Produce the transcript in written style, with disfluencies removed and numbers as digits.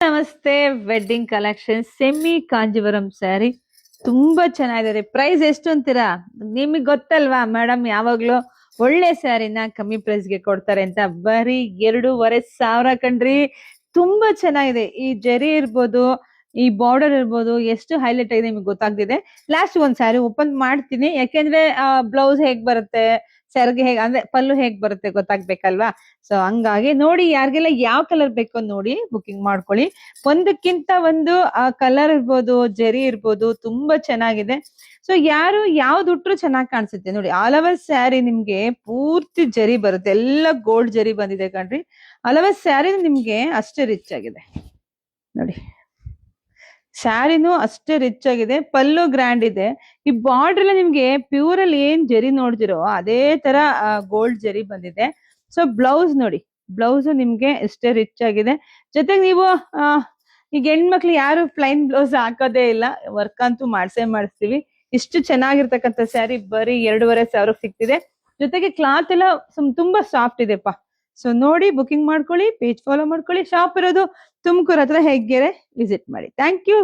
ನಮಸ್ತೆ. Wedding collection semi Kanjivaram sari ತುಂಬಾ ಚೆನ್ನಾಗಿದೆ. ಪ್ರೈಸ್ ಎಷ್ಟು ಅಂತೀರಾ? ನಿಮಗೆ ಗೊತ್ತಲ್ವಾ ಮೇಡಮ್ ಯಾವಾಗ್ಲೂ ಒಳ್ಳೆ ಸ್ಯಾರಿನ ಕಮ್ಮಿ ಪ್ರೈಸ್ಗೆ ಕೊಡ್ತಾರೆ ಅಂತ. ಬರೀ 2,500 ಕಣ್ರಿ. ತುಂಬಾ ಚೆನ್ನಾಗಿದೆ. ಈ ಜರಿ ಇರ್ಬೋದು, ಈ ಬಾರ್ಡರ್ ಇರ್ಬೋದು, ಎಷ್ಟು ಹೈಲೈಟ್ ಆಗಿದೆ ನಿಮ್ಗೆ ಗೊತ್ತಾಗ್ತಿದೆ. ಲಾಸ್ಟ್ ಒಂದ್ ಸ್ಯಾರಿ ಓಪನ್ ಮಾಡ್ತೀನಿ, ಯಾಕೆಂದ್ರೆ ಬ್ಲೌಸ್ ಹೇಗ್ ಬರುತ್ತೆ, ಸೆರಗೆ ಹೇಗ್ ಅಂದ್ರೆ ಪಲ್ಲು ಹೇಗ್ ಬರುತ್ತೆ ಗೊತ್ತಾಗ್ಬೇಕಲ್ವಾ. ಸೊ ಹಂಗಾಗಿ ನೋಡಿ, ಯಾರಿಗೆಲ್ಲ ಯಾವ ಕಲರ್ ಬೇಕೋ ನೋಡಿ ಬುಕಿಂಗ್ ಮಾಡ್ಕೊಳ್ಳಿ. ಒಂದಕ್ಕಿಂತ ಒಂದು ಕಲರ್ ಇರ್ಬೋದು, ಜರಿ ಇರ್ಬೋದು, ತುಂಬಾ ಚೆನ್ನಾಗಿದೆ. ಸೊ ಯಾರು ಯಾವ್ದು ಉಟ್ರು ಚೆನ್ನಾಗಿ ಕಾಣಿಸುತ್ತೆ ನೋಡಿ. ಆಲ್ ಓವರ್ ಸ್ಯಾರಿ ನಿಮ್ಗೆ ಪೂರ್ತಿ ಜರಿ ಬರುತ್ತೆ, ಎಲ್ಲ ಗೋಲ್ಡ್ ಜರಿ ಬಂದಿದೆ ಕಣ್ರಿ. ಆಲ್ ಓವರ್ ಸ್ಯಾರಿ ನಿಮ್ಗೆ ಅಷ್ಟೇ ರಿಚ್ ಆಗಿದೆ ನೋಡಿ. ಸ್ಯಾರಿನೂ ಅಷ್ಟೇ ರಿಚ್ ಆಗಿದೆ, ಪಲ್ಲು ಗ್ರ್ಯಾಂಡ್ ಇದೆ. ಈ ಬಾರ್ಡರ್ ಎಲ್ಲ ನಿಮ್ಗೆ ಪ್ಯೂರ್ ಅಲ್ಲಿ ಏನ್ ಜರಿ ನೋಡ್ತಿರೋ ಅದೇ ತರ ಗೋಲ್ಡ್ ಜರಿ ಬಂದಿದೆ. ಸೊ ಬ್ಲೌಸ್ ನೋಡಿ, ಬ್ಲೌಸ್ ನಿಮ್ಗೆ ಎಷ್ಟೇ ರಿಚ್ ಆಗಿದೆ. ಜೊತೆಗೆ ನೀವು ಈಗ ಹೆಣ್ಮಕ್ಳು ಯಾರು ಪ್ಲೈನ್ ಬ್ಲೌಸ್ ಹಾಕೋದೇ ಇಲ್ಲ, ವರ್ಕ್ ಅಂತೂ ಮಾಡಿಸ್ತೀವಿ. ಇಷ್ಟು ಚೆನ್ನಾಗಿರ್ತಕ್ಕಂಥ ಸ್ಯಾರಿ ಬರೀ 2,500 ಸಿಗ್ತಿದೆ. ಜೊತೆಗೆ ಕ್ಲಾತ್ ಎಲ್ಲ ತುಂಬಾ ಸಾಫ್ಟ್ ಇದೆಪ್ಪ. ಸೊ ನೋಡಿ ಬುಕಿಂಗ್ ಮಾಡ್ಕೊಳ್ಳಿ, ಪೇಜ್ ಫಾಲೋ ಮಾಡ್ಕೊಳ್ಳಿ. ಶಾಪ್ ಇರೋದು ತುಮಕೂರು ಹತ್ರ ಹೆಗ್ಗೆರೆ, ವಿಸಿಟ್ ಮಾಡಿ. Thank you.